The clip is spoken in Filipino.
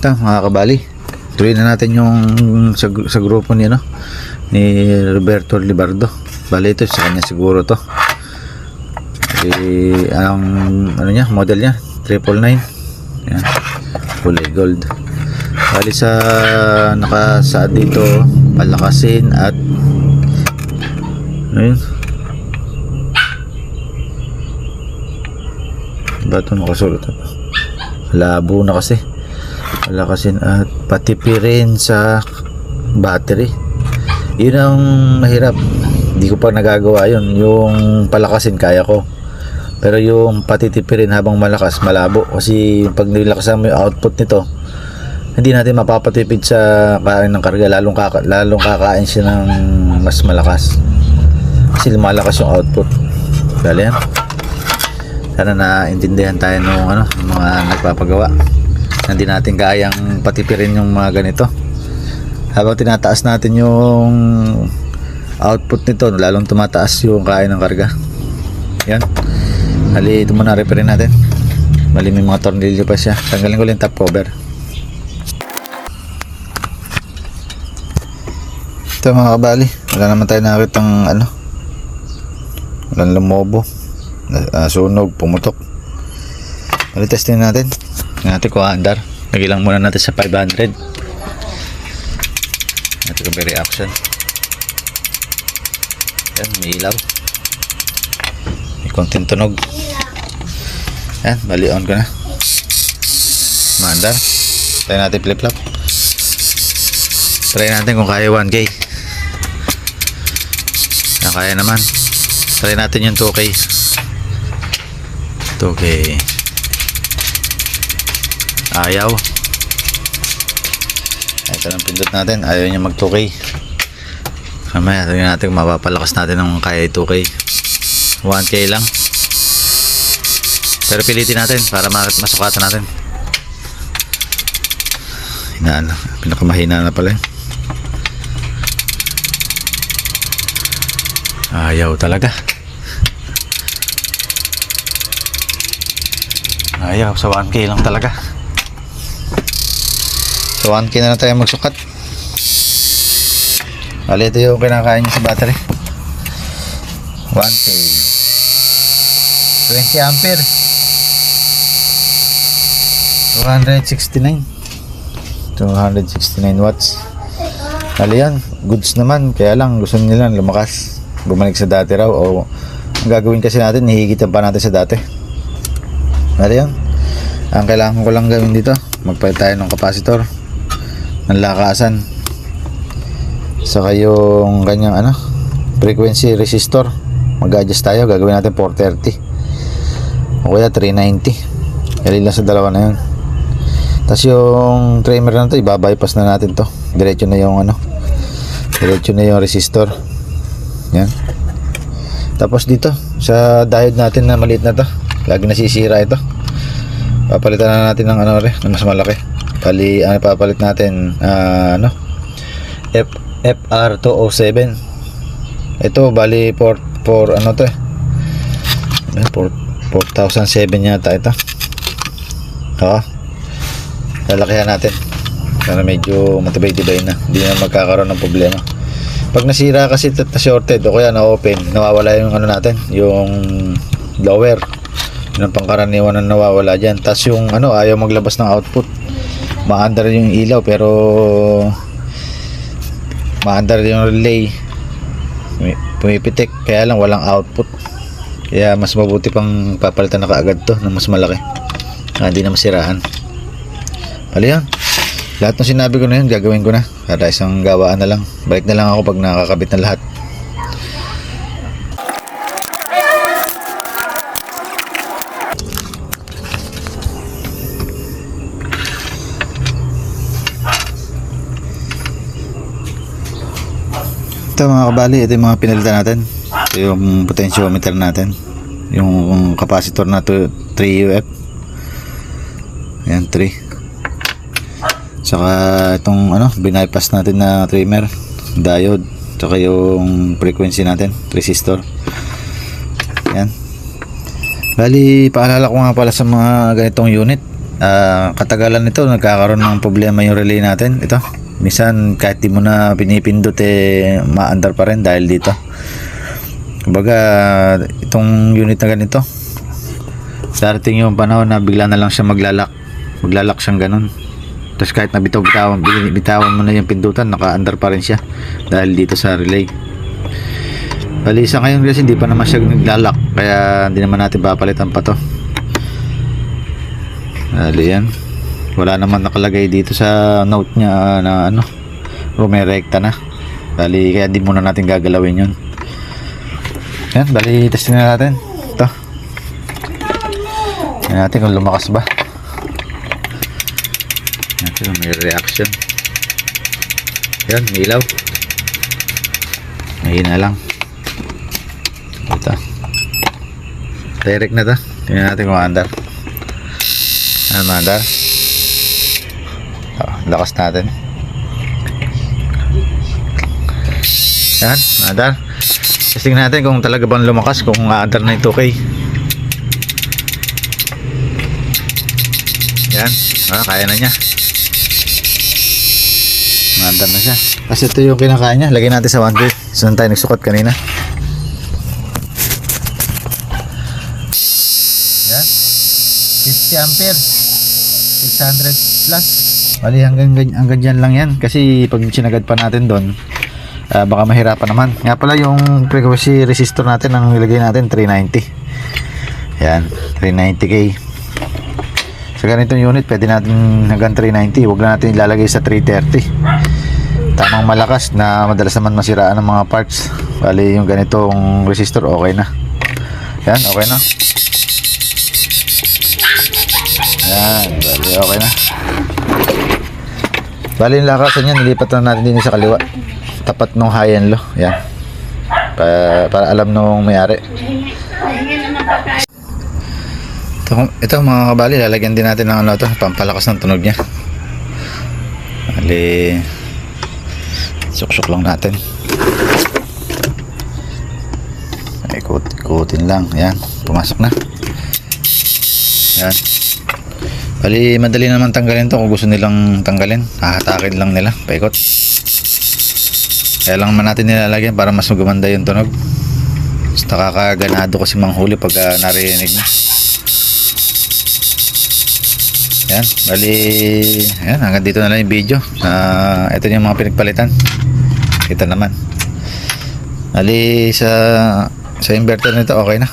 Ito mga kabali, tuloy na natin yung sa grupo ni Roberto Libardo. Bali ito sa kanya siguro to. Ang ano niya, model niya 999. Yan, kulay gold. Bali sa nakasaad dito palakasin at ayun, ba't ito nakasulat? Labo na kasi. Palakasin at patipirin sa battery. Yun ang mahirap, hindi ko pa nagagawa yun. Yung palakasin kaya ko, pero yung patitipirin habang malakas, malabo. Kasi pag nilakasan mo yung output nito, hindi natin mapapatipid sa kain ng karga. Lalong kakain siya ng mas malakas kasi lumalakas yung output. Dali yan. Sana naintindihan tayo ng mga nagpapagawa. Hindi natin kayang patipirin yung mga ganito. Habang tinataas natin yung output nito, lalong tumataas yung kain ng karga. Yan. Hali, ito muna reparin natin. Mali, may mga tornilyo pa siya. Tanggalin ko lang top cover. Ito mga kabali, wala naman tayo nakitang walang lumobo, sunog, pumutok. Bali, testing natin kung aandar. Nagilang muna natin sa 500. Natin kung may reaction. Yan, may ilaw, may konting tunog. Yan, bali on ko na. Maandar. Try natin flip flop. Try natin kung kaya 1K. Kaya naman. Try natin yung 2K. 2K. Ayaw. Ito lang pindot natin. Ayaw niya mag 2K. Mamaya tingnan natin kung mapapalakas natin ng kaya 2K. 1K lang. Pero pilitin natin para masukatan natin. Hinaan lang. Pinakamahina na pala. Ayaw talaga. Ayaw. Sa 1K lang talaga. Sa 1K na lang tayo magsukat. Bali, ito yung kinakain niya sa battery. 1K 20 ampere 269 watts. Bali yan, goods naman. Kaya lang gusto nila lumakas, bumalik sa dati raw. O ang gagawin kasi natin, hihigitan pa natin sa dati. Bali yan, ang kailangan ko lang gawin dito, magpalit tayo ng capacitor ng lakasan, saka yung kanyang frequency resistor. Mag-adjust tayo, gagawin natin 430 o kaya 390. Kali lang sa dalawa na yun. Tapos yung trimmer na to, ibabypass na natin to. Diretso na yung diretso na yung resistor. Yan. Tapos dito sa diode natin na maliit na to, lagi nasisira ito. Papalitan na natin ng na mas malaki. Kali papalit natin FR207. Ito bali 4007 yata ito. Lalakihan natin para medyo matibay-tibay na, hindi na magkakaroon ng problema. Pag nasira kasi na shorted o kaya na-open, nawawala yung natin, yung blower. Yun ang pangkaraniwan na nawawala dyan. Tapos yung ayaw maglabas ng output. Maandar yung ilaw pero maandar yung relay, pumipitik, kaya lang walang output. Kaya mas mabuti pang papalitan na kaagad to na mas malaki, hindi na masiraan. Bali yan, lahat ng sinabi ko na yun gagawin ko na, para isang gawaan na lang. Balik na lang ako pag nakakabit na lahat. Ito mga kabali, ito yung mga pinalitan natin. Ito yung potentiometer natin, yung capacitor na 3UF. Ayan, 3. Saka itong bypass natin na trimmer, diode, saka yung frequency natin, resistor. Ayan. Bali, paalala ko nga pala sa mga ganitong unit, Katagalan nito nagkakaroon ng problema yung relay natin. Ito, minsan kahit di mo na pinipindot maandar pa rin dahil dito. Kumbaga itong unit na ganito, darating yung panahon na bigla na lang siya maglalak siyang ganun. Tapos kahit na bitawan mo na yung pindutan, naka-under pa rin siya dahil dito sa relay. Bali sa ngayon kasi hindi pa naman siya naglalak, kaya hindi naman natin papalitan pa to. Bali yan, wala naman nakalagay dito sa note niya na ano, rumerekta na. Bali kaya hindi muna natin gagalawin yun. Yan, bali testing na natin ito. Yan natin kung lumakas ba. Ito, may reaction. Yan, may ilaw. Mahina lang. Ito. Direct na to. Tingnan natin kung andar. Ano andar? Lakas natin. Yan, andar. Testing natin kung talaga bang lumakas, kung andar na yung 2K. Yan. Kaya na niya. Mandar na siya. Kasi ito yung kinakain niya. Lagyan natin sa 1K. Saan tayo nagsukat kanina. Yan. 50 ampere. 600 plus. Bali hanggang dyan lang yan. Kasi pag sinagad pa natin doon, baka mahirapan naman. Nga pala yung frequency resistor natin ang ilagay natin 390. Yan. 390K. Sa ganitong unit pwede natin hanggang 390. Huwag na natin ilalagay sa 330. Tamang malakas na madalas naman masiraan ng mga parts. Bali yung ganitong resistor okay na. Yan, okay na. Yan, bali okay na. Bali yung lakasan niya, nilipat na natin din sa kaliwa. Tapat nung high and low. Yan. Para alam nung may-ari. Ito mga kabali, lalagyan din natin ng ano to, pampalakas ng tunog niya. Bali suksok lang natin. Ikutin lang. Yan, pumasok na. Yan. Bali madali naman tanggalin to kung gusto nilang tanggalin. Hahatakin lang nila, paikot. Kaya lang man natin nilalagyan para mas gumanda yung tunog. Nakakaganado kasi manghuli pag narinig na. Yan, bali yan, hanggang dito na lang yung video. Ito yung mga pinagpalitan. Kita naman. Bali sa inverter nito okay na.